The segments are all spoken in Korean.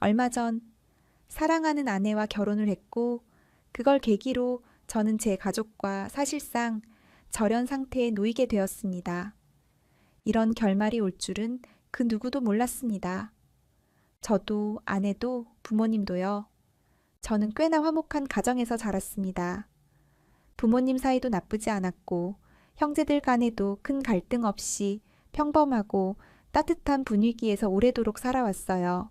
얼마 전 사랑하는 아내와 결혼을 했고 그걸 계기로 저는 제 가족과 사실상 절연 상태에 놓이게 되었습니다. 이런 결말이 올 줄은 그 누구도 몰랐습니다. 저도 아내도 부모님도요. 저는 꽤나 화목한 가정에서 자랐습니다. 부모님 사이도 나쁘지 않았고 형제들 간에도 큰 갈등 없이 평범하고 따뜻한 분위기에서 오래도록 살아왔어요.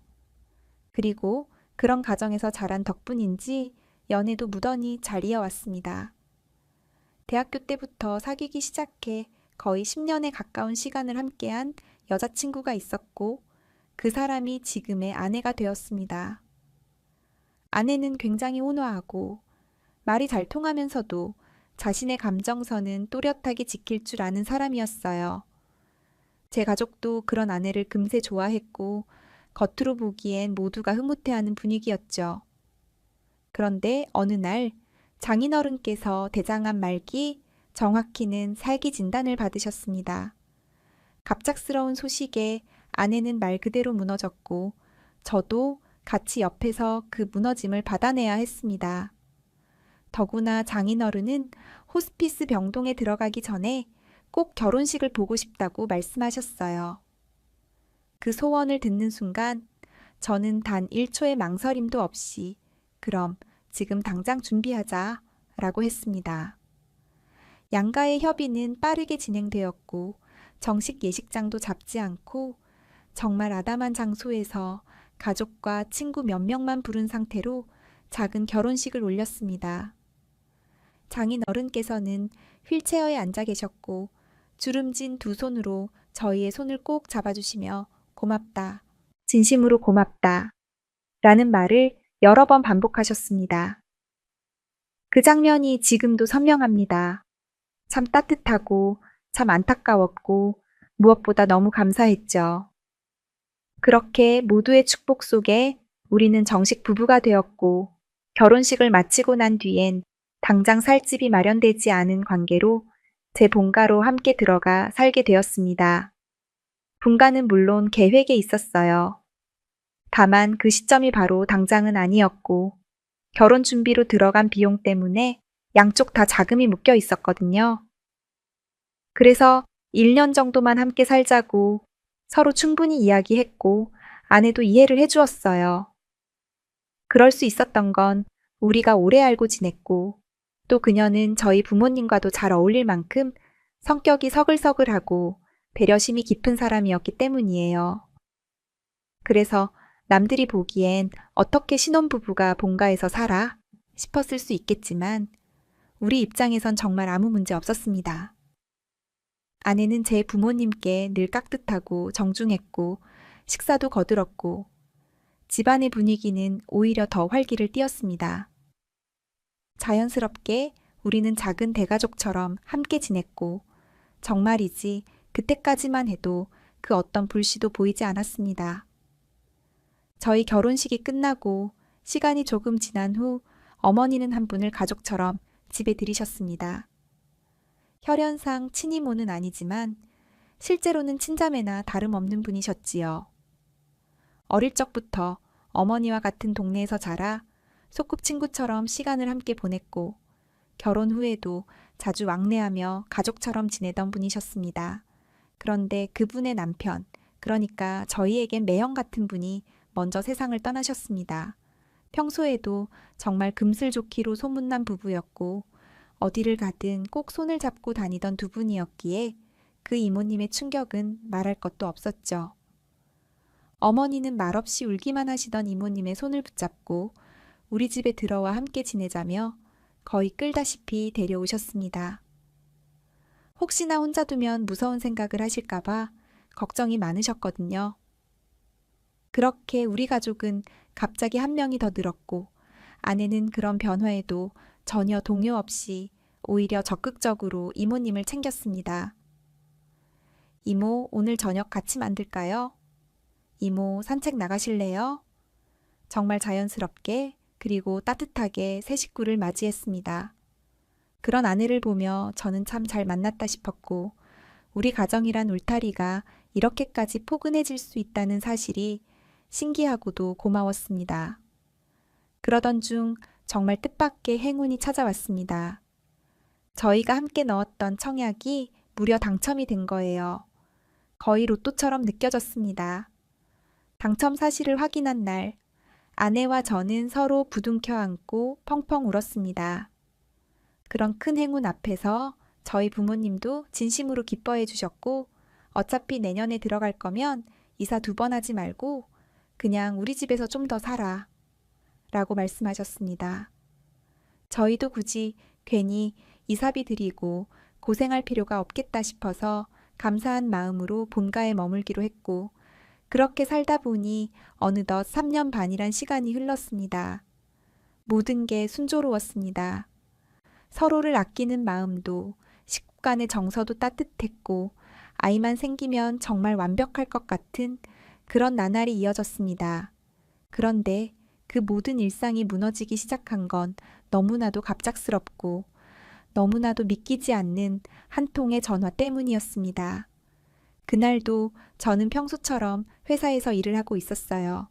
그리고 그런 가정에서 자란 덕분인지 연애도 무던히 잘 이어왔습니다. 대학교 때부터 사귀기 시작해 거의 10년에 가까운 시간을 함께한 여자친구가 있었고 그 사람이 지금의 아내가 되었습니다. 아내는 굉장히 온화하고 말이 잘 통하면서도 자신의 감정선은 또렷하게 지킬 줄 아는 사람이었어요. 제 가족도 그런 아내를 금세 좋아했고 겉으로 보기엔 모두가 흐뭇해하는 분위기였죠. 그런데 어느 날 장인어른께서 대장암 말기, 정확히는 살기 진단을 받으셨습니다. 갑작스러운 소식에 아내는 말 그대로 무너졌고 저도 같이 옆에서 그 무너짐을 받아내야 했습니다. 더구나 장인어른은 호스피스 병동에 들어가기 전에 꼭 결혼식을 보고 싶다고 말씀하셨어요. 그 소원을 듣는 순간 저는 단 1초의 망설임도 없이 그럼 지금 당장 준비하자 라고 했습니다. 양가의 협의는 빠르게 진행되었고 정식 예식장도 잡지 않고 정말 아담한 장소에서 가족과 친구 몇 명만 부른 상태로 작은 결혼식을 올렸습니다. 장인 어른께서는 휠체어에 앉아 계셨고 주름진 두 손으로 저희의 손을 꼭 잡아주시며 고맙다, 진심으로 고맙다 라는 말을 여러 번 반복하셨습니다. 그 장면이 지금도 선명합니다. 참 따뜻하고 참 안타까웠고 무엇보다 너무 감사했죠. 그렇게 모두의 축복 속에 우리는 정식 부부가 되었고 결혼식을 마치고 난 뒤엔 당장 살 집이 마련되지 않은 관계로 제 본가로 함께 들어가 살게 되었습니다. 분가는 물론 계획에 있었어요. 다만 그 시점이 바로 당장은 아니었고 결혼 준비로 들어간 비용 때문에 양쪽 다 자금이 묶여 있었거든요. 그래서 1년 정도만 함께 살자고 서로 충분히 이야기했고 아내도 이해를 해주었어요. 그럴 수 있었던 건 우리가 오래 알고 지냈고 또 그녀는 저희 부모님과도 잘 어울릴 만큼 성격이 서글서글하고 배려심이 깊은 사람이었기 때문이에요. 그래서 남들이 보기엔 어떻게 신혼부부가 본가에서 살아? 싶었을 수 있겠지만 우리 입장에선 정말 아무 문제 없었습니다. 아내는 제 부모님께 늘 깍듯하고 정중했고 식사도 거들었고 집안의 분위기는 오히려 더 활기를 띠었습니다. 자연스럽게 우리는 작은 대가족처럼 함께 지냈고 정말이지 그때까지만 해도 그 어떤 불씨도 보이지 않았습니다. 저희 결혼식이 끝나고 시간이 조금 지난 후 어머니는 한 분을 가족처럼 집에 들이셨습니다. 혈연상 친이모는 아니지만 실제로는 친자매나 다름없는 분이셨지요. 어릴 적부터 어머니와 같은 동네에서 자라 소꿉친구처럼 시간을 함께 보냈고 결혼 후에도 자주 왕래하며 가족처럼 지내던 분이셨습니다. 그런데 그분의 남편, 그러니까 저희에겐 매형 같은 분이 먼저 세상을 떠나셨습니다. 평소에도 정말 금슬좋기로 소문난 부부였고 어디를 가든 꼭 손을 잡고 다니던 두 분이었기에 그 이모님의 충격은 말할 것도 없었죠. 어머니는 말없이 울기만 하시던 이모님의 손을 붙잡고 우리 집에 들어와 함께 지내자며 거의 끌다시피 데려오셨습니다. 혹시나 혼자 두면 무서운 생각을 하실까봐 걱정이 많으셨거든요. 그렇게 우리 가족은 갑자기 한 명이 더 늘었고 아내는 그런 변화에도 전혀 동요 없이 오히려 적극적으로 이모님을 챙겼습니다. 이모, 오늘 저녁 같이 만들까요? 이모, 산책 나가실래요? 정말 자연스럽게 그리고 따뜻하게 새 식구를 맞이했습니다. 그런 아내를 보며 저는 참 잘 만났다 싶었고 우리 가정이란 울타리가 이렇게까지 포근해질 수 있다는 사실이 신기하고도 고마웠습니다. 그러던 중 정말 뜻밖의 행운이 찾아왔습니다. 저희가 함께 넣었던 청약이 무려 당첨이 된 거예요. 거의 로또처럼 느껴졌습니다. 당첨 사실을 확인한 날, 아내와 저는 서로 부둥켜 안고 펑펑 울었습니다. 그런 큰 행운 앞에서 저희 부모님도 진심으로 기뻐해 주셨고, 어차피 내년에 들어갈 거면 이사 2번 하지 말고 그냥 우리 집에서 좀 더 살아 라고 말씀하셨습니다. 저희도 굳이 괜히 이사비 드리고 고생할 필요가 없겠다 싶어서 감사한 마음으로 본가에 머물기로 했고, 그렇게 살다 보니 어느덧 3년 반이란 시간이 흘렀습니다. 모든 게 순조로웠습니다. 서로를 아끼는 마음도, 식구 간의 정서도 따뜻했고, 아이만 생기면 정말 완벽할 것 같은 그런 나날이 이어졌습니다. 그런데 그 모든 일상이 무너지기 시작한 건 너무나도 갑작스럽고 너무나도 믿기지 않는 한 통의 전화 때문이었습니다. 그날도 저는 평소처럼 회사에서 일을 하고 있었어요.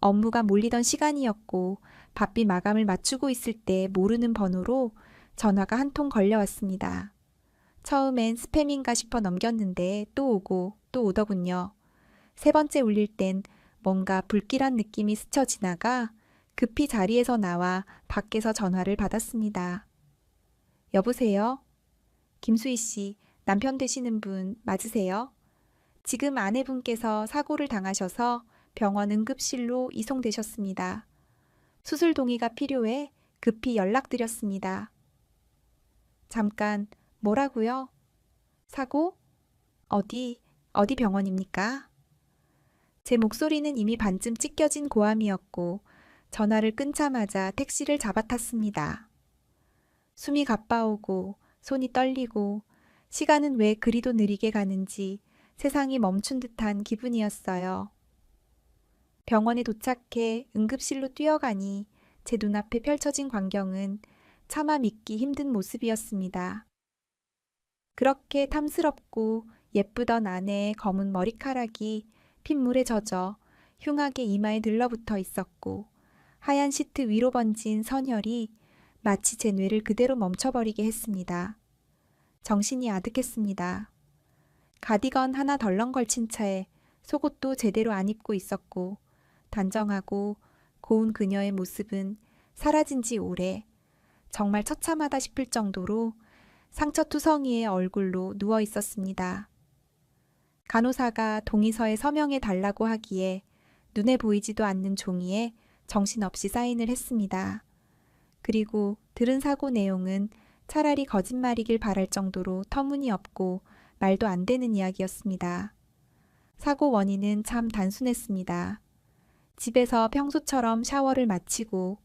업무가 몰리던 시간이었고 바삐 마감을 맞추고 있을 때 모르는 번호로 전화가 한 통 걸려왔습니다. 처음엔 스팸인가 싶어 넘겼는데 또 오고 또 오더군요. 3번째 울릴 땐 뭔가 불길한 느낌이 스쳐 지나가 급히 자리에서 나와 밖에서 전화를 받았습니다. 여보세요? 김수희 씨, 남편 되시는 분 맞으세요? 지금 아내분께서 사고를 당하셔서 병원 응급실로 이송되셨습니다. 수술 동의가 필요해 급히 연락드렸습니다. 잠깐, 뭐라고요? 사고? 어디 병원입니까? 제 목소리는 이미 반쯤 찢겨진 고함이었고 전화를 끊자마자 택시를 잡아탔습니다. 숨이 가빠오고 손이 떨리고 시간은 왜 그리도 느리게 가는지 세상이 멈춘 듯한 기분이었어요. 병원에 도착해 응급실로 뛰어가니 제 눈앞에 펼쳐진 광경은 차마 믿기 힘든 모습이었습니다. 그렇게 탐스럽고 예쁘던 아내의 검은 머리카락이 핏물에 젖어 흉하게 이마에 들러붙어 있었고 하얀 시트 위로 번진 선혈이 마치 제 뇌를 그대로 멈춰버리게 했습니다. 정신이 아득했습니다. 가디건 하나 덜렁 걸친 차에 속옷도 제대로 안 입고 있었고 단정하고 고운 그녀의 모습은 사라진 지 오래, 정말 처참하다 싶을 정도로 상처투성이의 얼굴로 누워 있었습니다. 간호사가 동의서에 서명해 달라고 하기에 눈에 보이지도 않는 종이에 정신없이 사인을 했습니다. 그리고 들은 사고 내용은 차라리 거짓말이길 바랄 정도로 터무니없고 말도 안 되는 이야기였습니다. 사고 원인은 참 단순했습니다. 집에서 평소처럼 샤워를 마치고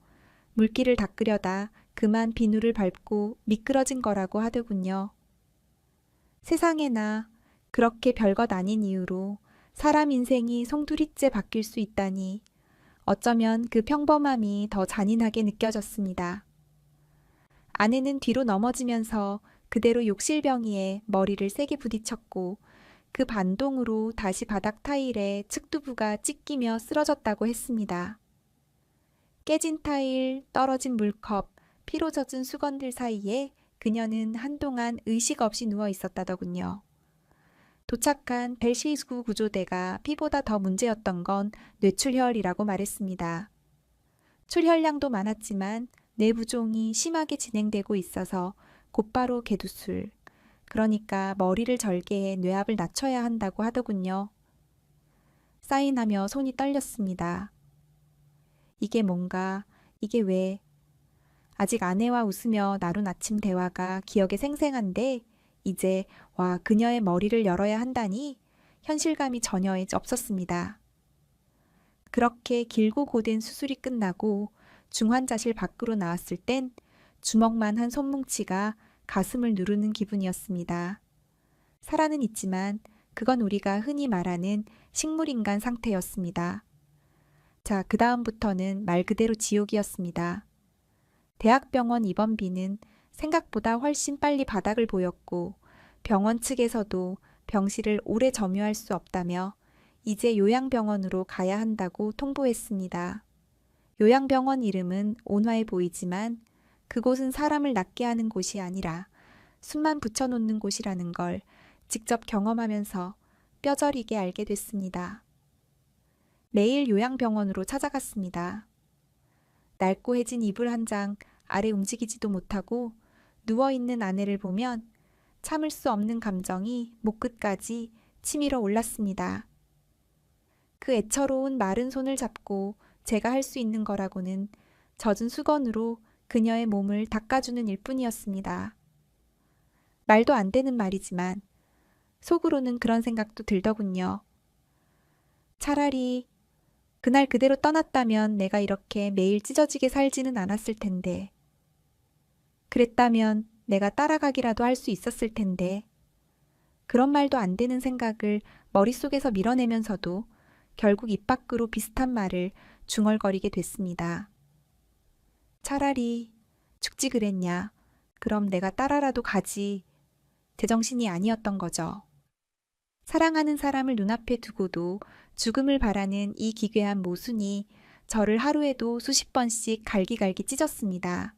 물기를 닦으려다 그만 비누를 밟고 미끄러진 거라고 하더군요. 세상에나 그렇게 별것 아닌 이유로 사람 인생이 송두리째 바뀔 수 있다니 어쩌면 그 평범함이 더 잔인하게 느껴졌습니다. 아내는 뒤로 넘어지면서 그대로 욕실병이에 머리를 세게 부딪혔고 그 반동으로 다시 바닥 타일에 측두부가 찢기며 쓰러졌다고 했습니다. 깨진 타일, 떨어진 물컵, 피로 젖은 수건들 사이에 그녀는 한동안 의식 없이 누워 있었다더군요. 도착한 벨시구 구조대가 피보다 더 문제였던 건 뇌출혈이라고 말했습니다. 출혈량도 많았지만 뇌부종이 심하게 진행되고 있어서 곧바로 개두술, 그러니까 머리를 절개해 뇌압을 낮춰야 한다고 하더군요. 사인하며 손이 떨렸습니다. 이게 뭔가, 이게 왜? 아직 아내와 웃으며 나눈 아침 대화가 기억에 생생한데 이제 와 그녀의 머리를 열어야 한다니 현실감이 전혀 없었습니다. 그렇게 길고 고된 수술이 끝나고 중환자실 밖으로 나왔을 땐 주먹만 한 손뭉치가 가슴을 누르는 기분이었습니다. 살아는 있지만 그건 우리가 흔히 말하는 식물인간 상태였습니다. 자, 그 다음부터는 말 그대로 지옥이었습니다. 대학병원 입원비는 생각보다 훨씬 빨리 바닥을 보였고 병원 측에서도 병실을 오래 점유할 수 없다며 이제 요양병원으로 가야 한다고 통보했습니다. 요양병원 이름은 온화해 보이지만 그곳은 사람을 낫게 하는 곳이 아니라 숨만 붙여놓는 곳이라는 걸 직접 경험하면서 뼈저리게 알게 됐습니다. 매일 요양병원으로 찾아갔습니다. 낡고해진 이불 한 장 아래 움직이지도 못하고 누워있는 아내를 보면 참을 수 없는 감정이 목끝까지 치밀어 올랐습니다. 그 애처로운 마른 손을 잡고 제가 할 수 있는 거라고는 젖은 수건으로 그녀의 몸을 닦아주는 일뿐이었습니다. 말도 안 되는 말이지만 속으로는 그런 생각도 들더군요. 차라리 그날 그대로 떠났다면 내가 이렇게 매일 찢어지게 살지는 않았을 텐데. 그랬다면 내가 따라가기라도 할 수 있었을 텐데. 그런 말도 안 되는 생각을 머릿속에서 밀어내면서도 결국 입 밖으로 비슷한 말을 중얼거리게 됐습니다. 차라리 죽지 그랬냐. 그럼 내가 따라라도 가지. 제정신이 아니었던 거죠. 사랑하는 사람을 눈앞에 두고도 죽음을 바라는 이 기괴한 모순이 저를 하루에도 수십 번씩 갈기갈기 찢었습니다.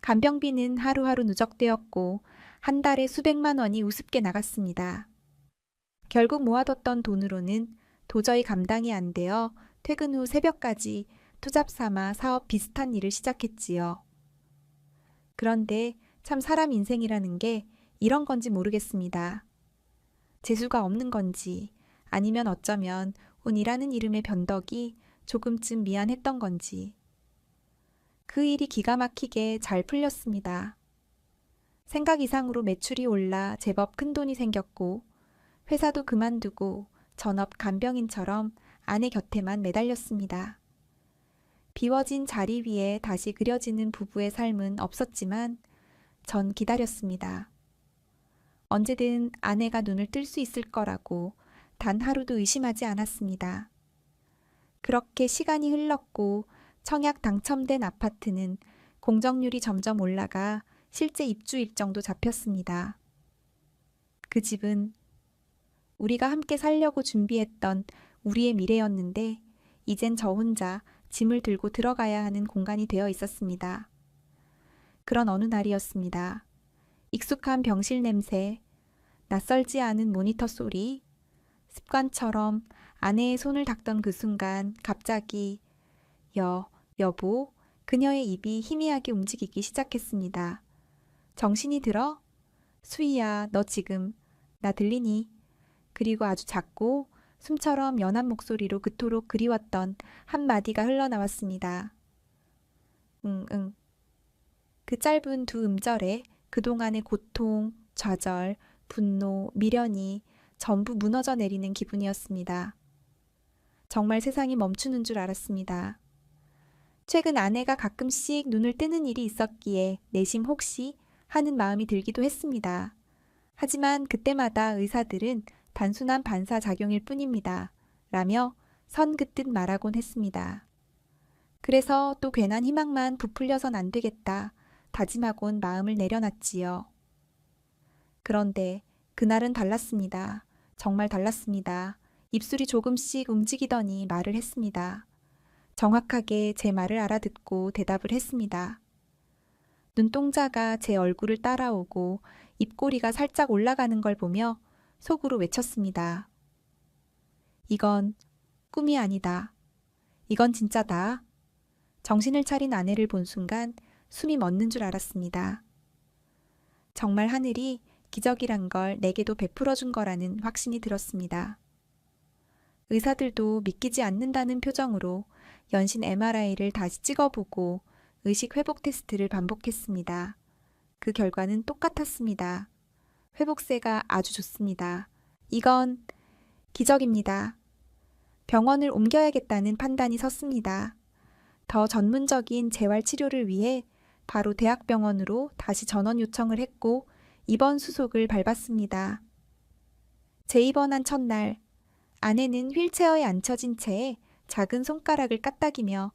간병비는 하루하루 누적되었고 한 달에 수백만 원이 우습게 나갔습니다. 결국 모아뒀던 돈으로는 도저히 감당이 안 되어 퇴근 후 새벽까지 투잡 삼아 사업 비슷한 일을 시작했지요. 그런데 참 사람 인생이라는 게 이런 건지 모르겠습니다. 재수가 없는 건지 아니면 어쩌면 운이라는 이름의 변덕이 조금쯤 미안했던 건지. 그 일이 기가 막히게 잘 풀렸습니다. 생각 이상으로 매출이 올라 제법 큰 돈이 생겼고 회사도 그만두고 전업 간병인처럼 아내 곁에만 매달렸습니다. 비워진 자리 위에 다시 그려지는 부부의 삶은 없었지만 전 기다렸습니다. 언제든 아내가 눈을 뜰 수 있을 거라고 단 하루도 의심하지 않았습니다. 그렇게 시간이 흘렀고 청약 당첨된 아파트는 공정률이 점점 올라가 실제 입주 일정도 잡혔습니다. 그 집은 우리가 함께 살려고 준비했던 우리의 미래였는데 이젠 저 혼자 짐을 들고 들어가야 하는 공간이 되어 있었습니다. 그런 어느 날이었습니다. 익숙한 병실 냄새, 낯설지 않은 모니터 소리, 습관처럼 아내의 손을 닦던 그 순간 갑자기 여보, 그녀의 입이 희미하게 움직이기 시작했습니다. 정신이 들어? 수희야, 너 지금 나 들리니? 그리고 아주 작고 숨처럼 연한 목소리로 그토록 그리웠던 한마디가 흘러나왔습니다. 응. 그 짧은 두 음절에 그동안의 고통, 좌절, 분노, 미련이 전부 무너져 내리는 기분이었습니다. 정말 세상이 멈추는 줄 알았습니다. 최근 아내가 가끔씩 눈을 뜨는 일이 있었기에 내심 혹시 하는 마음이 들기도 했습니다. 하지만 그때마다 의사들은 단순한 반사작용일 뿐입니다. 라며 선 긋듯 말하곤 했습니다. 그래서 또 괜한 희망만 부풀려선 안 되겠다 다짐하곤 마음을 내려놨지요. 그런데 그날은 달랐습니다. 정말 달랐습니다. 입술이 조금씩 움직이더니 말을 했습니다. 정확하게 제 말을 알아듣고 대답을 했습니다. 눈동자가 제 얼굴을 따라오고 입꼬리가 살짝 올라가는 걸 보며 속으로 외쳤습니다. 이건 꿈이 아니다. 이건 진짜다. 정신을 차린 아내를 본 순간 숨이 멎는 줄 알았습니다. 정말 하늘이 기적이란 걸 내게도 베풀어 준 거라는 확신이 들었습니다. 의사들도 믿기지 않는다는 표정으로 연신 MRI를 다시 찍어보고 의식 회복 테스트를 반복했습니다. 그 결과는 똑같았습니다. 회복세가 아주 좋습니다. 이건 기적입니다. 병원을 옮겨야겠다는 판단이 섰습니다. 더 전문적인 재활 치료를 위해 바로 대학병원으로 다시 전원 요청을 했고 입원 수속을 밟았습니다. 재입원한 첫날 아내는 휠체어에 앉혀진 채에 작은 손가락을 까딱이며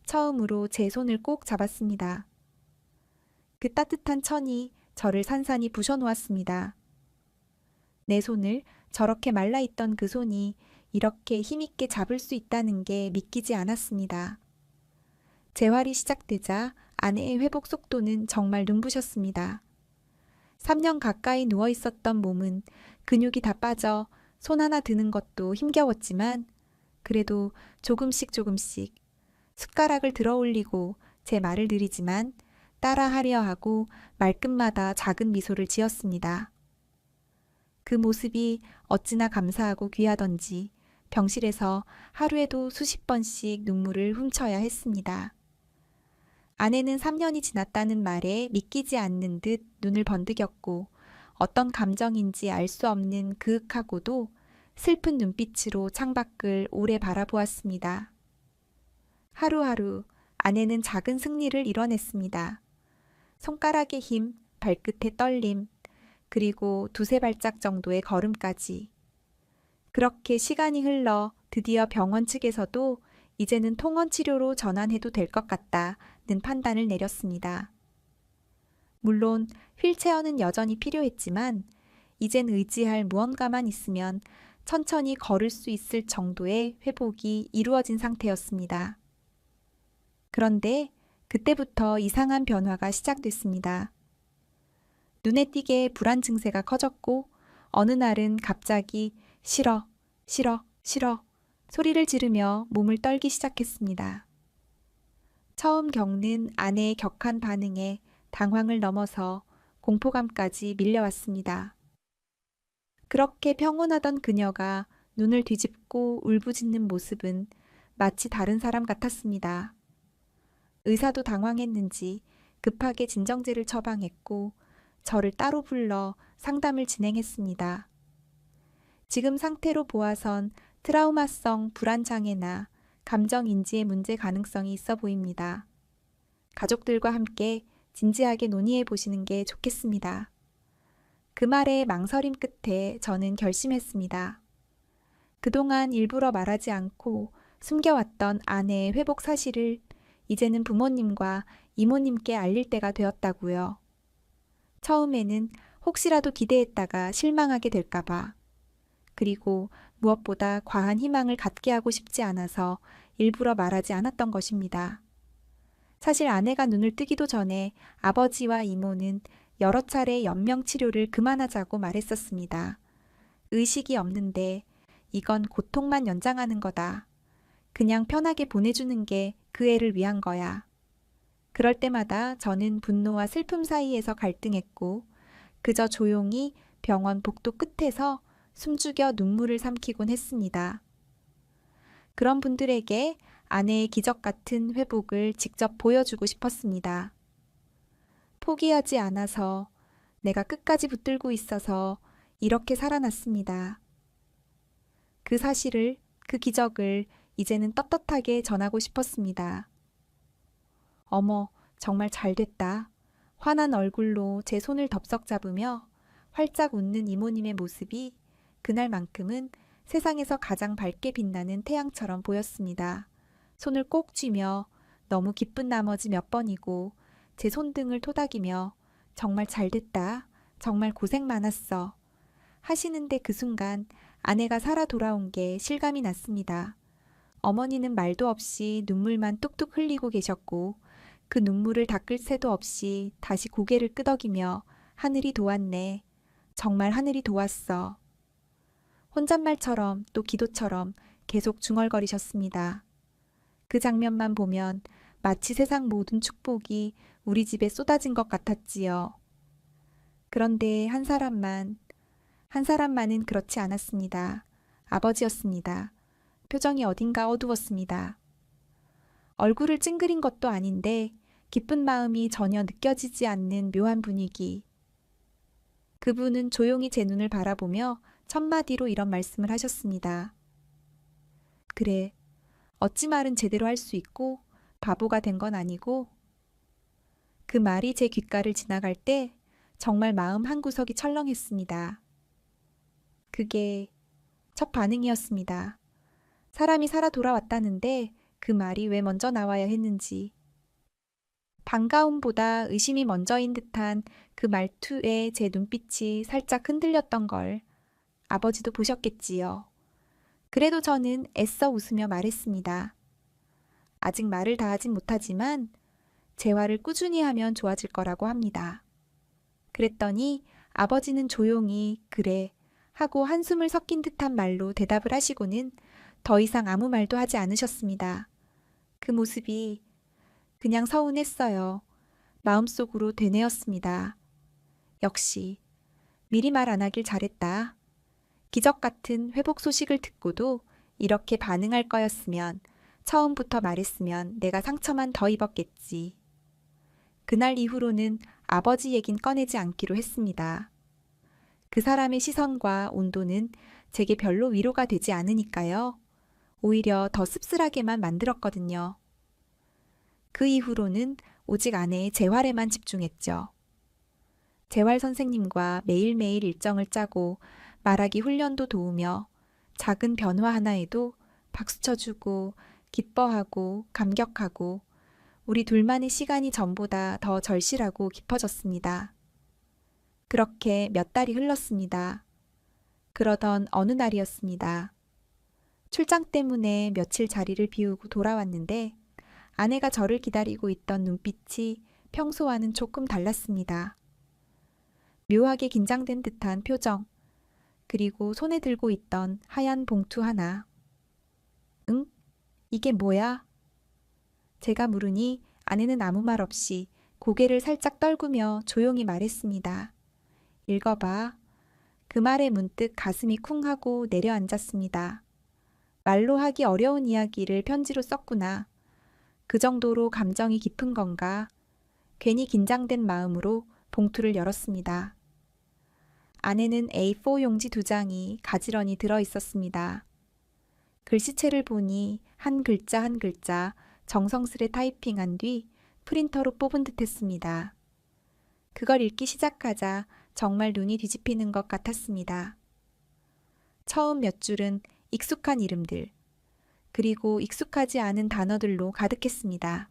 처음으로 제 손을 꼭 잡았습니다. 그 따뜻한 천이 저를 산산히 부셔놓았습니다. 내 손을 저렇게 말라있던 그 손이 이렇게 힘있게 잡을 수 있다는 게 믿기지 않았습니다. 재활이 시작되자 아내의 회복 속도는 정말 눈부셨습니다. 3년 가까이 누워 있었던 몸은 근육이 다 빠져 손 하나 드는 것도 힘겨웠지만 그래도 조금씩 숟가락을 들어 올리고 제 말을 느리지만 따라하려 하고 말끝마다 작은 미소를 지었습니다. 그 모습이 어찌나 감사하고 귀하던지 병실에서 하루에도 수십 번씩 눈물을 훔쳐야 했습니다. 아내는 3년이 지났다는 말에 믿기지 않는 듯 눈을 번득였고 어떤 감정인지 알 수 없는 그윽하고도 슬픈 눈빛으로 창밖을 오래 바라보았습니다. 하루하루 아내는 작은 승리를 이뤄냈습니다. 손가락의 힘, 발끝의 떨림, 그리고 두세 발짝 정도의 걸음까지. 그렇게 시간이 흘러 드디어 병원 측에서도 이제는 통원 치료로 전환해도 될 것 같다는 판단을 내렸습니다. 물론 휠체어는 여전히 필요했지만 이젠 의지할 무언가만 있으면 천천히 걸을 수 있을 정도의 회복이 이루어진 상태였습니다. 그런데 그때부터 이상한 변화가 시작됐습니다. 눈에 띄게 불안 증세가 커졌고 어느 날은 갑자기 싫어, 싫어, 싫어 소리를 지르며 몸을 떨기 시작했습니다. 처음 겪는 아내의 격한 반응에 당황을 넘어서 공포감까지 밀려왔습니다. 그렇게 평온하던 그녀가 눈을 뒤집고 울부짖는 모습은 마치 다른 사람 같았습니다. 의사도 당황했는지 급하게 진정제를 처방했고 저를 따로 불러 상담을 진행했습니다. 지금 상태로 보아선 트라우마성 불안장애나 감정인지의 문제 가능성이 있어 보입니다. 가족들과 함께 진지하게 논의해 보시는 게 좋겠습니다. 그 말에 망설임 끝에 저는 결심했습니다. 그동안 일부러 말하지 않고 숨겨왔던 아내의 회복 사실을 이제는 부모님과 이모님께 알릴 때가 되었다고요. 처음에는 혹시라도 기대했다가 실망하게 될까봐, 그리고 무엇보다 과한 희망을 갖게 하고 싶지 않아서 일부러 말하지 않았던 것입니다. 사실 아내가 눈을 뜨기도 전에 아버지와 이모는 여러 차례 연명 치료를 그만하자고 말했었습니다. 의식이 없는데 이건 고통만 연장하는 거다. 그냥 편하게 보내주는 게 그 애를 위한 거야. 그럴 때마다 저는 분노와 슬픔 사이에서 갈등했고 그저 조용히 병원 복도 끝에서 숨죽여 눈물을 삼키곤 했습니다. 그런 분들에게 아내의 기적 같은 회복을 직접 보여주고 싶었습니다. 포기하지 않아서 내가 끝까지 붙들고 있어서 이렇게 살아났습니다. 그 사실을, 그 기적을 이제는 떳떳하게 전하고 싶었습니다. 어머, 정말 잘 됐다. 환한 얼굴로 제 손을 덥석 잡으며 활짝 웃는 이모님의 모습이 그날만큼은 세상에서 가장 밝게 빛나는 태양처럼 보였습니다. 손을 꼭 쥐며 너무 기쁜 나머지 몇 번이고 제 손등을 토닥이며 정말 잘 됐다. 정말 고생 많았어. 하시는데 그 순간 아내가 살아 돌아온 게 실감이 났습니다. 어머니는 말도 없이 눈물만 뚝뚝 흘리고 계셨고 그 눈물을 닦을 새도 없이 다시 고개를 끄덕이며 하늘이 도왔네. 정말 하늘이 도왔어. 혼잣말처럼 또 기도처럼 계속 중얼거리셨습니다. 그 장면만 보면 마치 세상 모든 축복이 우리 집에 쏟아진 것 같았지요. 그런데 한 사람만은 그렇지 않았습니다. 아버지였습니다. 표정이 어딘가 어두웠습니다. 얼굴을 찡그린 것도 아닌데 기쁜 마음이 전혀 느껴지지 않는 묘한 분위기. 그분은 조용히 제 눈을 바라보며 첫마디로 이런 말씀을 하셨습니다. 그래, 어찌 말은 제대로 할 수 있고 바보가 된 건 아니고. 그 말이 제 귓가를 지나갈 때 정말 마음 한구석이 철렁했습니다. 그게 첫 반응이었습니다. 사람이 살아 돌아왔다는데 그 말이 왜 먼저 나와야 했는지. 반가움보다 의심이 먼저인 듯한 그 말투에 제 눈빛이 살짝 흔들렸던 걸 아버지도 보셨겠지요. 그래도 저는 애써 웃으며 말했습니다. 아직 말을 다 하진 못하지만 재활을 꾸준히 하면 좋아질 거라고 합니다. 그랬더니 아버지는 조용히 그래 하고 한숨을 섞인 듯한 말로 대답을 하시고는 더 이상 아무 말도 하지 않으셨습니다. 그 모습이 그냥 서운했어요. 마음속으로 되뇌었습니다. 역시 미리 말 안 하길 잘했다. 기적 같은 회복 소식을 듣고도 이렇게 반응할 거였으면 처음부터 말했으면 내가 상처만 더 입었겠지. 그날 이후로는 아버지 얘긴 꺼내지 않기로 했습니다. 그 사람의 시선과 온도는 제게 별로 위로가 되지 않으니까요. 오히려 더 씁쓸하게만 만들었거든요. 그 이후로는 오직 아내의 재활에만 집중했죠. 재활 선생님과 매일매일 일정을 짜고 말하기 훈련도 도우며 작은 변화 하나에도 박수 쳐주고 기뻐하고 감격하고 우리 둘만의 시간이 전보다 더 절실하고 깊어졌습니다. 그렇게 몇 달이 흘렀습니다. 그러던 어느 날이었습니다. 출장 때문에 며칠 자리를 비우고 돌아왔는데 아내가 저를 기다리고 있던 눈빛이 평소와는 조금 달랐습니다. 묘하게 긴장된 듯한 표정, 그리고 손에 들고 있던 하얀 봉투 하나. 응? 이게 뭐야? 제가 물으니 아내는 아무 말 없이 고개를 살짝 떨구며 조용히 말했습니다. 읽어봐. 그 말에 문득 가슴이 쿵 하고 내려앉았습니다. 말로 하기 어려운 이야기를 편지로 썼구나. 그 정도로 감정이 깊은 건가? 괜히 긴장된 마음으로 봉투를 열었습니다. 안에는 A4 용지 2장이 가지런히 들어 있었습니다. 글씨체를 보니 한 글자 한 글자 정성스레 타이핑한 뒤 프린터로 뽑은 듯 했습니다. 그걸 읽기 시작하자 정말 눈이 뒤집히는 것 같았습니다. 처음 몇 줄은 익숙한 이름들, 그리고 익숙하지 않은 단어들로 가득했습니다.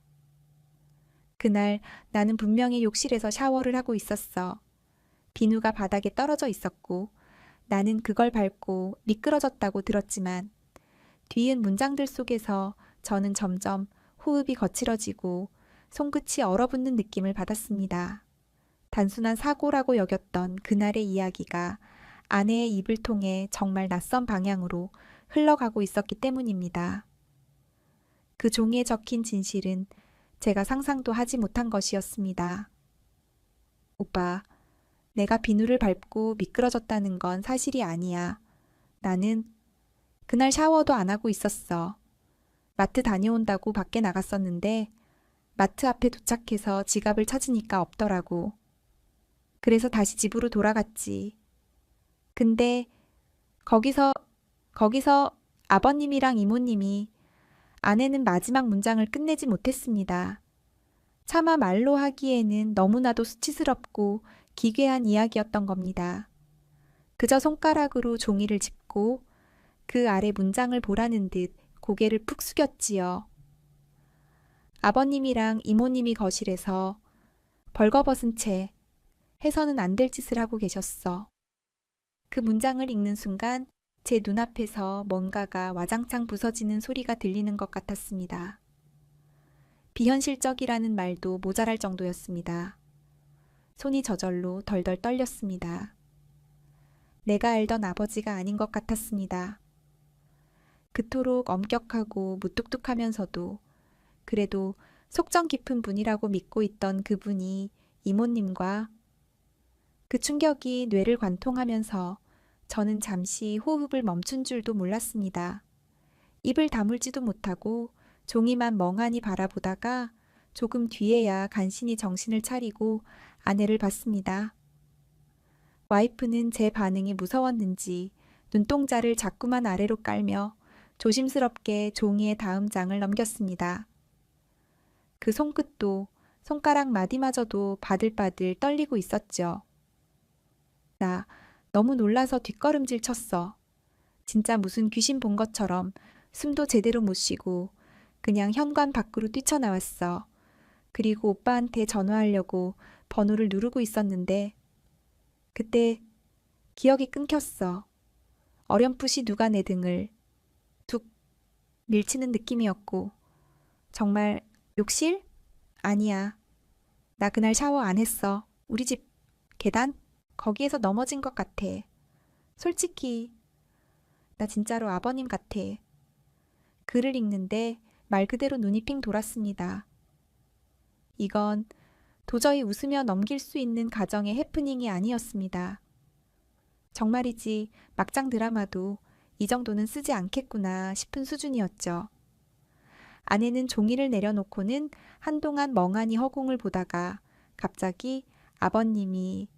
그날 나는 분명히 욕실에서 샤워를 하고 있었어. 비누가 바닥에 떨어져 있었고 나는 그걸 밟고 미끄러졌다고 들었지만 뒤은 문장들 속에서 저는 점점 호흡이 거칠어지고 손끝이 얼어붙는 느낌을 받았습니다. 단순한 사고라고 여겼던 그날의 이야기가 아내의 입을 통해 정말 낯선 방향으로 흘러가고 있었기 때문입니다. 그 종이에 적힌 진실은 제가 상상도 하지 못한 것이었습니다. 오빠, 내가 비누를 밟고 미끄러졌다는 건 사실이 아니야. 나는 그날 샤워도 안 하고 있었어. 마트 다녀온다고 밖에 나갔었는데 마트 앞에 도착해서 지갑을 찾으니까 없더라고. 그래서 다시 집으로 돌아갔지. 근데 거기서 아버님이랑 이모님이 아내는 마지막 문장을 끝내지 못했습니다. 차마 말로 하기에는 너무나도 수치스럽고 기괴한 이야기였던 겁니다. 그저 손가락으로 종이를 짚고 그 아래 문장을 보라는 듯 고개를 푹 숙였지요. 아버님이랑 이모님이 거실에서 벌거벗은 채 해서는 안 될 짓을 하고 계셨어. 그 문장을 읽는 순간 제 눈앞에서 뭔가가 와장창 부서지는 소리가 들리는 것 같았습니다. 비현실적이라는 말도 모자랄 정도였습니다. 손이 저절로 덜덜 떨렸습니다. 내가 알던 아버지가 아닌 것 같았습니다. 그토록 엄격하고 무뚝뚝하면서도 그래도 속정 깊은 분이라고 믿고 있던 그분이 이모님과 그 충격이 뇌를 관통하면서 저는 잠시 호흡을 멈춘 줄도 몰랐습니다. 입을 다물지도 못하고 종이만 멍하니 바라보다가 조금 뒤에야 간신히 정신을 차리고 아내를 봤습니다. 와이프는 제 반응이 무서웠는지 눈동자를 자꾸만 아래로 깔며 조심스럽게 종이의 다음 장을 넘겼습니다. 그 손끝도 손가락 마디마저도 바들바들 떨리고 있었죠. 나 너무 놀라서 뒷걸음질 쳤어. 진짜 무슨 귀신 본 것처럼 숨도 제대로 못 쉬고 그냥 현관 밖으로 뛰쳐나왔어. 그리고 오빠한테 전화하려고 번호를 누르고 있었는데 그때 기억이 끊겼어. 어렴풋이 누가 내 등을 밀치는 느낌이었고, 정말 욕실? 아니야. 나 그날 샤워 안 했어. 우리 집 계단? 거기에서 넘어진 것 같아. 솔직히, 나 진짜로 아버님 같아. 글을 읽는데 말 그대로 눈이 핑 돌았습니다. 이건 도저히 웃으며 넘길 수 있는 가정의 해프닝이 아니었습니다. 정말이지 막장 드라마도 이 정도는 쓰지 않겠구나 싶은 수준이었죠. 아내는 종이를 내려놓고는 한동안 멍하니 허공을 보다가 갑자기 아버님이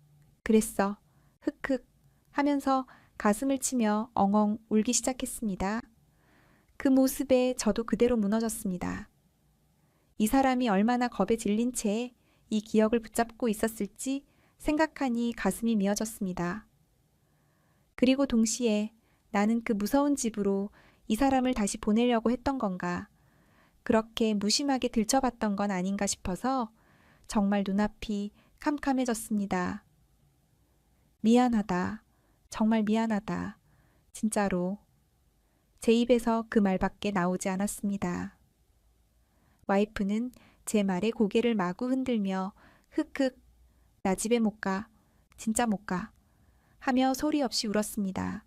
그랬어. 흑흑 하면서 가슴을 치며 엉엉 울기 시작했습니다. 그 모습에 저도 그대로 무너졌습니다. 이 사람이 얼마나 겁에 질린 채 이 기억을 붙잡고 있었을지 생각하니 가슴이 미어졌습니다. 그리고 동시에 나는 그 무서운 집으로 이 사람을 다시 보내려고 했던 건가, 그렇게 무심하게 들춰봤던 건 아닌가 싶어서 정말 눈앞이 캄캄해졌습니다. 미안하다. 정말 미안하다. 진짜로. 제 입에서 그 말밖에 나오지 않았습니다. 와이프는 제 말에 고개를 마구 흔들며 흑흑, 나 집에 못 가. 진짜 못 가. 하며 소리 없이 울었습니다.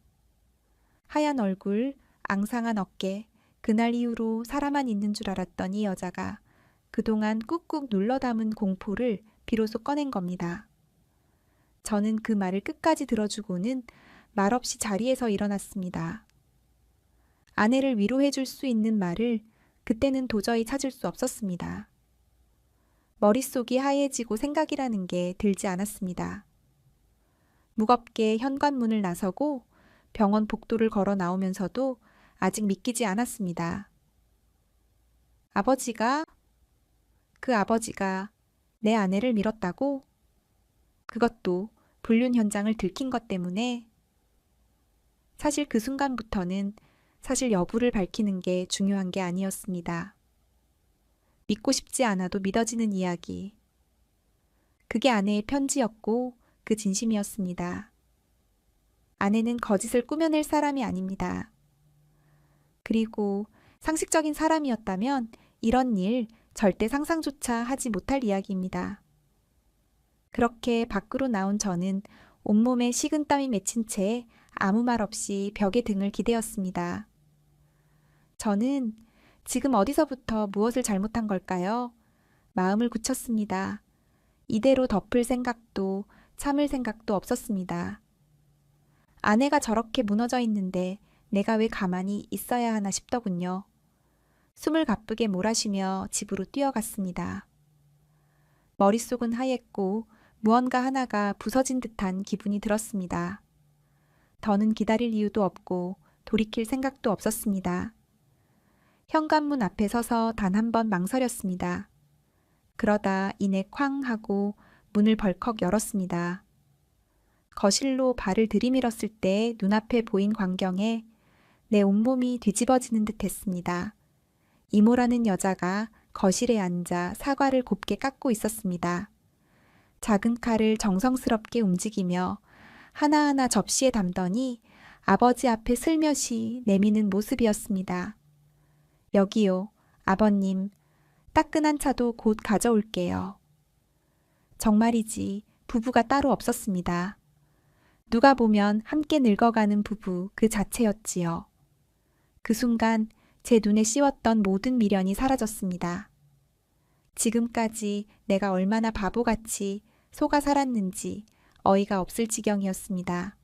하얀 얼굴, 앙상한 어깨, 그날 이후로 살아만 있는 줄 알았던 이 여자가 그동안 꾹꾹 눌러 담은 공포를 비로소 꺼낸 겁니다. 저는 그 말을 끝까지 들어주고는 말없이 자리에서 일어났습니다. 아내를 위로해 줄 수 있는 말을 그때는 도저히 찾을 수 없었습니다. 머릿속이 하얘지고 생각이라는 게 들지 않았습니다. 무겁게 현관문을 나서고 병원 복도를 걸어 나오면서도 아직 믿기지 않았습니다. 그 아버지가 내 아내를 밀었다고? 그것도 불륜 현장을 들킨 것 때문에? 사실 그 순간부터는 사실 여부를 밝히는 게 중요한 게 아니었습니다. 믿고 싶지 않아도 믿어지는 이야기. 그게 아내의 편지였고 그 진심이었습니다. 아내는 거짓을 꾸며낼 사람이 아닙니다. 그리고 상식적인 사람이었다면 이런 일 절대 상상조차 하지 못할 이야기입니다. 그렇게 밖으로 나온 저는 온몸에 식은땀이 맺힌 채 아무 말 없이 벽에 등을 기대었습니다. 저는 지금 어디서부터 무엇을 잘못한 걸까요? 마음을 굳혔습니다. 이대로 덮을 생각도 참을 생각도 없었습니다. 아내가 저렇게 무너져 있는데 내가 왜 가만히 있어야 하나 싶더군요. 숨을 가쁘게 몰아쉬며 집으로 뛰어갔습니다. 머릿속은 하얗고 무언가 하나가 부서진 듯한 기분이 들었습니다. 더는 기다릴 이유도 없고 돌이킬 생각도 없었습니다. 현관문 앞에 서서 단 한 번 망설였습니다. 그러다 이내 쾅 하고 문을 벌컥 열었습니다. 거실로 발을 들이밀었을 때 눈앞에 보인 광경에 내 온몸이 뒤집어지는 듯 했습니다. 이모라는 여자가 거실에 앉아 사과를 곱게 깎고 있었습니다. 작은 칼을 정성스럽게 움직이며 하나하나 접시에 담더니 아버지 앞에 슬며시 내미는 모습이었습니다. 여기요, 아버님. 따끈한 차도 곧 가져올게요. 정말이지 부부가 따로 없었습니다. 누가 보면 함께 늙어가는 부부 그 자체였지요. 그 순간 제 눈에 씌웠던 모든 미련이 사라졌습니다. 지금까지 내가 얼마나 바보같이 속아 살았는지 어이가 없을 지경이었습니다.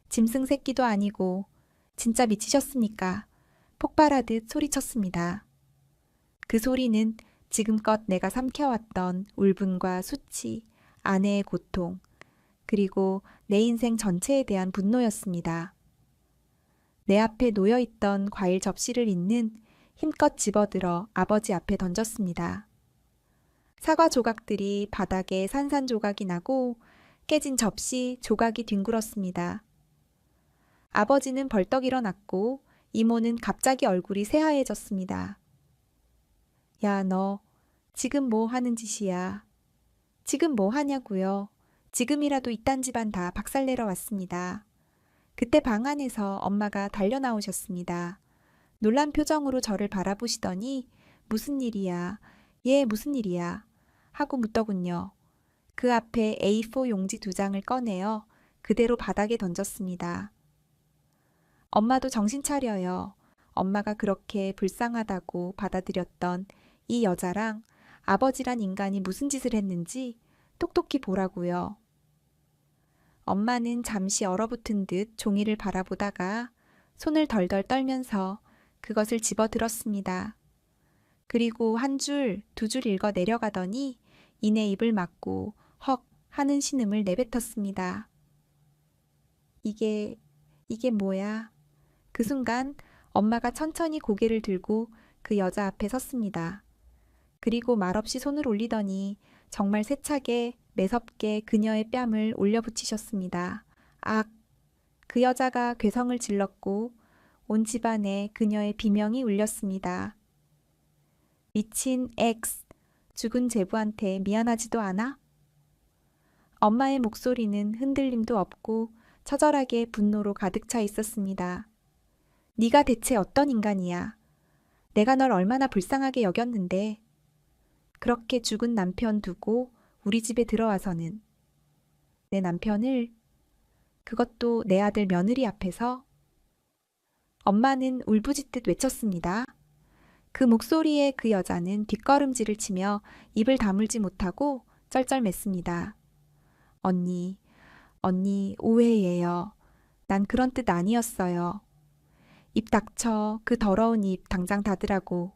짐승 새끼도 아니고 진짜 미치셨습니까? 폭발하듯 소리쳤습니다. 그 소리는 지금껏 내가 삼켜왔던 울분과 수치, 아내의 고통, 그리고 내 인생 전체에 대한 분노였습니다. 내 앞에 놓여있던 과일 접시를 잇는 힘껏 집어들어 아버지 앞에 던졌습니다. 사과 조각들이 바닥에 산산조각이 나고 깨진 접시 조각이 뒹굴었습니다. 아버지는 벌떡 일어났고 이모는 갑자기 얼굴이 새하얘졌습니다. 야, 너 지금 뭐 하는 짓이야? 지금 뭐 하냐고요? 지금이라도 이딴 집안 다 박살내러 왔습니다. 그때 방 안에서 엄마가 달려 나오셨습니다. 놀란 표정으로 저를 바라보시더니 무슨 일이야? 예, 무슨 일이야? 하고 묻더군요. 그 앞에 A4 용지 2장을 꺼내어 그대로 바닥에 던졌습니다. 엄마도 정신 차려요. 엄마가 그렇게 불쌍하다고 받아들였던 이 여자랑 아버지란 인간이 무슨 짓을 했는지 똑똑히 보라고요. 엄마는 잠시 얼어붙은 듯 종이를 바라보다가 손을 덜덜 떨면서 그것을 집어들었습니다. 그리고 한 줄, 2줄 읽어 내려가더니 이내 입을 막고 헉 하는 신음을 내뱉었습니다. 이게 뭐야? 그 순간 엄마가 천천히 고개를 들고 그 여자 앞에 섰습니다. 그리고 말없이 손을 올리더니 정말 세차게 매섭게 그녀의 뺨을 올려붙이셨습니다. 악! 그 여자가 괴성을 질렀고 온 집안에 그녀의 비명이 울렸습니다. 미친 X! 죽은 제부한테 미안하지도 않아? 엄마의 목소리는 흔들림도 없고 처절하게 분노로 가득 차 있었습니다. 네가 대체 어떤 인간이야? 내가 널 얼마나 불쌍하게 여겼는데 그렇게 죽은 남편 두고 우리 집에 들어와서는 내 남편을 그것도 내 아들 며느리 앞에서 엄마는 울부짖듯 외쳤습니다. 그 목소리에 그 여자는 뒷걸음질을 치며 입을 다물지 못하고 쩔쩔맸습니다. 언니 오해예요. 난 그런 뜻 아니었어요. 입 닥쳐. 그 더러운 입 당장 닫으라고.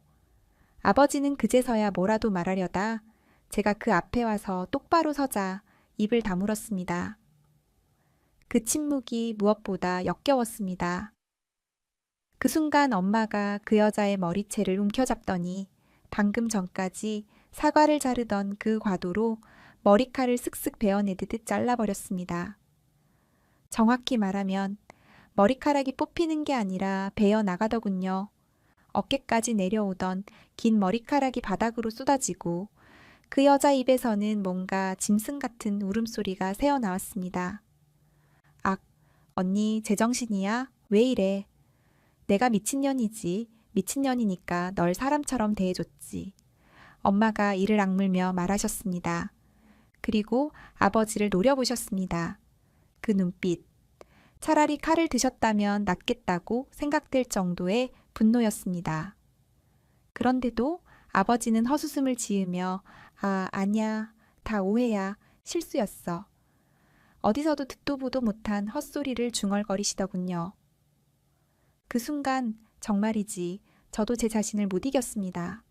아버지는 그제서야 뭐라도 말하려다 제가 그 앞에 와서 똑바로 서자 입을 다물었습니다. 그 침묵이 무엇보다 역겨웠습니다. 그 순간 엄마가 그 여자의 머리채를 움켜잡더니 방금 전까지 사과를 자르던 그 과도로 머리칼을 쓱쓱 베어내듯 잘라버렸습니다. 정확히 말하면 머리카락이 뽑히는 게 아니라 베어 나가더군요. 어깨까지 내려오던 긴 머리카락이 바닥으로 쏟아지고 그 여자 입에서는 뭔가 짐승 같은 울음소리가 새어나왔습니다. 악, 언니 제정신이야? 왜 이래? 내가 미친년이지. 미친년이니까 널 사람처럼 대해줬지. 엄마가 이를 악물며 말하셨습니다. 그리고 아버지를 노려보셨습니다. 그 눈빛. 차라리 칼을 드셨다면 낫겠다고 생각될 정도의 분노였습니다. 그런데도 아버지는 헛웃음을 지으며 아니야. 다 오해야. 실수였어. 어디서도 듣도 보도 못한 헛소리를 중얼거리시더군요. 그 순간 정말이지 저도 제 자신을 못 이겼습니다.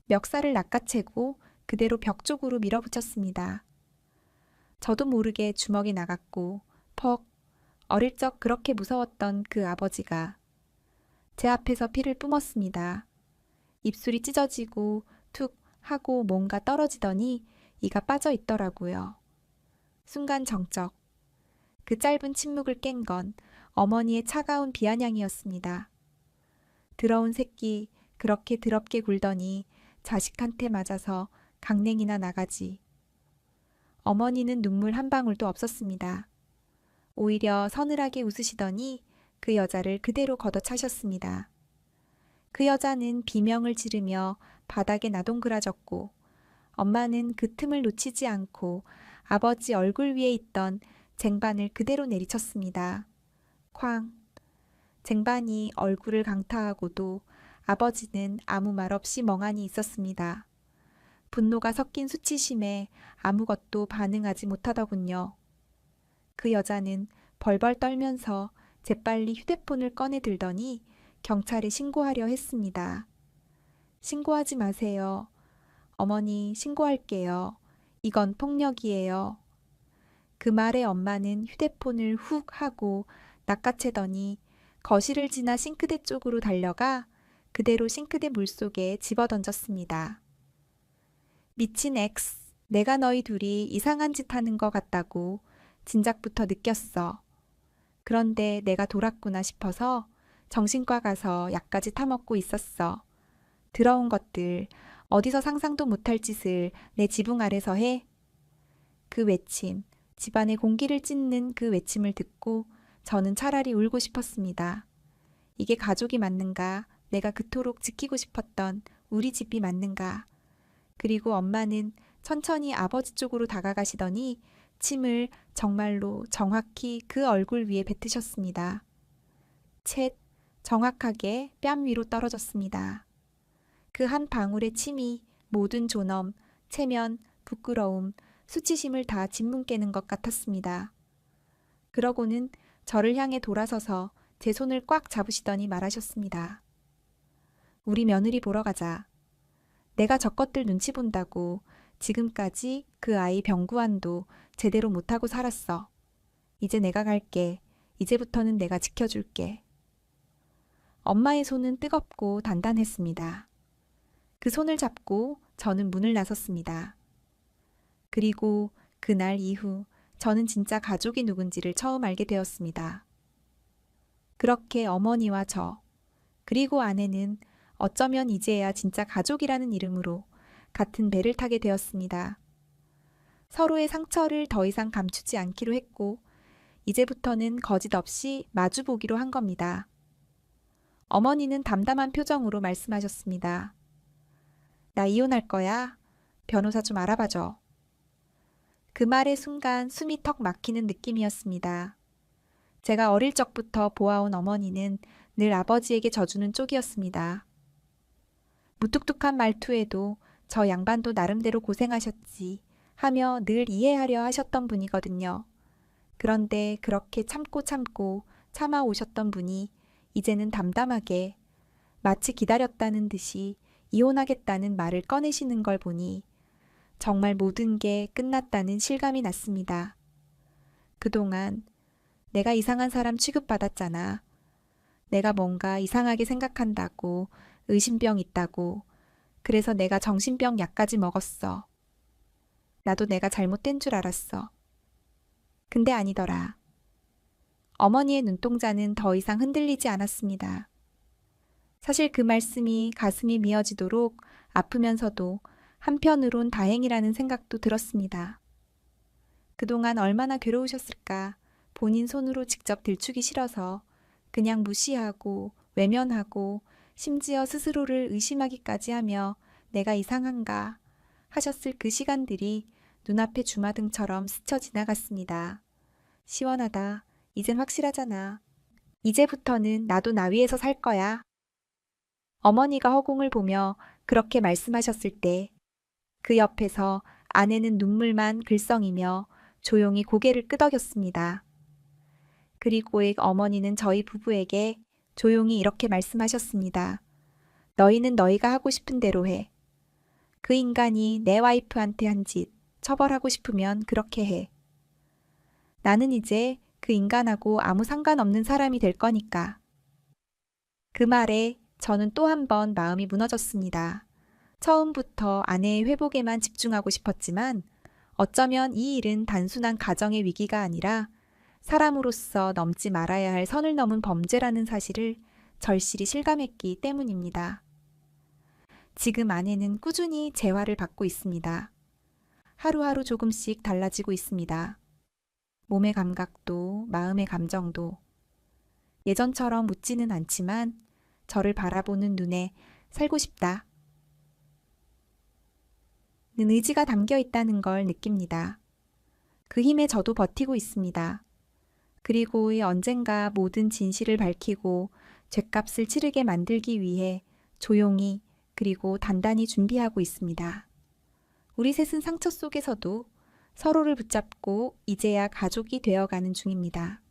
멱살을 낚아채고 그대로 벽 쪽으로 밀어붙였습니다. 저도 모르게 주먹이 나갔고 퍽 어릴 적 그렇게 무서웠던 그 아버지가 제 앞에서 피를 뿜었습니다. 입술이 찢어지고 툭 하고 뭔가 떨어지더니 이가 빠져 있더라고요. 순간 정적. 그 짧은 침묵을 깬 건 어머니의 차가운 비아냥이었습니다. 더러운 새끼 그렇게 더럽게 굴더니 자식한테 맞아서 강냉이나 나가지. 어머니는 눈물 한 방울도 없었습니다. 오히려 서늘하게 웃으시더니 그 여자를 그대로 걷어차셨습니다. 그 여자는 비명을 지르며 바닥에 나동그라졌고 엄마는 그 틈을 놓치지 않고 아버지 얼굴 위에 있던 쟁반을 그대로 내리쳤습니다. 쾅! 쟁반이 얼굴을 강타하고도 아버지는 아무 말 없이 멍하니 있었습니다. 분노가 섞인 수치심에 아무것도 반응하지 못하더군요. 그 여자는 벌벌 떨면서 재빨리 휴대폰을 꺼내 들더니 경찰에 신고하려 했습니다. 신고하지 마세요. 어머니 신고할게요. 이건 폭력이에요. 그 말에 엄마는 휴대폰을 훅 하고 낚아채더니 거실을 지나 싱크대 쪽으로 달려가 그대로 싱크대 물속에 집어던졌습니다. 미친 X, 내가 너희 둘이 이상한 짓 하는 것 같다고 진작부터 느꼈어. 그런데 내가 돌았구나 싶어서 정신과 가서 약까지 타먹고 있었어. 더러운 것들, 어디서 상상도 못할 짓을 내 지붕 아래서 해? 그 외침, 집안의 공기를 찢는 그 외침을 듣고 저는 차라리 울고 싶었습니다. 이게 가족이 맞는가? 내가 그토록 지키고 싶었던 우리 집이 맞는가? 그리고 엄마는 천천히 아버지 쪽으로 다가가시더니 침을 정말로 정확히 그 얼굴 위에 뱉으셨습니다. 쳇, 정확하게 뺨 위로 떨어졌습니다. 그 한 방울의 침이 모든 존엄, 체면, 부끄러움, 수치심을 다 짓뭉 깨는 것 같았습니다. 그러고는 저를 향해 돌아서서 제 손을 꽉 잡으시더니 말하셨습니다. 우리 며느리 보러 가자. 내가 저것들 눈치 본다고 지금까지 그 아이 병구안도 제대로 못하고 살았어. 이제 내가 갈게. 이제부터는 내가 지켜줄게. 엄마의 손은 뜨겁고 단단했습니다. 그 손을 잡고 저는 문을 나섰습니다. 그리고 그날 이후 저는 진짜 가족이 누군지를 처음 알게 되었습니다. 그렇게 어머니와 저, 그리고 아내는 어쩌면 이제야 진짜 가족이라는 이름으로 같은 배를 타게 되었습니다. 서로의 상처를 더 이상 감추지 않기로 했고, 이제부터는 거짓 없이 마주보기로 한 겁니다. 어머니는 담담한 표정으로 말씀하셨습니다. 나 이혼할 거야. 변호사 좀 알아봐줘. 그 말의 순간 숨이 턱 막히는 느낌이었습니다. 제가 어릴 적부터 보아온 어머니는 늘 아버지에게 져주는 쪽이었습니다. 무뚝뚝한 말투에도 저 양반도 나름대로 고생하셨지 하며 늘 이해하려 하셨던 분이거든요. 그런데 그렇게 참고 참아오셨던 분이 이제는 담담하게 마치 기다렸다는 듯이 이혼하겠다는 말을 꺼내시는 걸 보니 정말 모든 게 끝났다는 실감이 났습니다. 그동안 내가 이상한 사람 취급받았잖아. 내가 뭔가 이상하게 생각한다고, 의심병 있다고, 그래서 내가 정신병 약까지 먹었어. 나도 내가 잘못된 줄 알았어. 근데 아니더라. 어머니의 눈동자는 더 이상 흔들리지 않았습니다. 사실 그 말씀이 가슴이 미어지도록 아프면서도 한편으론 다행이라는 생각도 들었습니다. 그동안 얼마나 괴로우셨을까 본인 손으로 직접 들추기 싫어서 그냥 무시하고 외면하고 심지어 스스로를 의심하기까지 하며 내가 이상한가 하셨을 그 시간들이 눈앞의 주마등처럼 스쳐 지나갔습니다. 시원하다. 이젠 확실하잖아. 이제부터는 나도 나 위에서 살 거야. 어머니가 허공을 보며 그렇게 말씀하셨을 때 그 옆에서 아내는 눈물만 글썽이며 조용히 고개를 끄덕였습니다. 그리고 어머니는 저희 부부에게 조용히 이렇게 말씀하셨습니다. 너희는 너희가 하고 싶은 대로 해. 그 인간이 내 와이프한테 한 짓 처벌하고 싶으면 그렇게 해. 나는 이제 그 인간하고 아무 상관없는 사람이 될 거니까. 그 말에 저는 또 한 번 마음이 무너졌습니다. 처음부터 아내의 회복에만 집중하고 싶었지만 어쩌면 이 일은 단순한 가정의 위기가 아니라 사람으로서 넘지 말아야 할 선을 넘은 범죄라는 사실을 절실히 실감했기 때문입니다. 지금 아내는 꾸준히 재활을 받고 있습니다. 하루하루 조금씩 달라지고 있습니다. 몸의 감각도 마음의 감정도 예전처럼 웃지는 않지만 저를 바라보는 눈에 살고 싶다 는 의지가 담겨 있다는 걸 느낍니다. 그 힘에 저도 버티고 있습니다. 그리고 언젠가 모든 진실을 밝히고 죗값을 치르게 만들기 위해 조용히 그리고 단단히 준비하고 있습니다. 우리 셋은 상처 속에서도 서로를 붙잡고 이제야 가족이 되어가는 중입니다.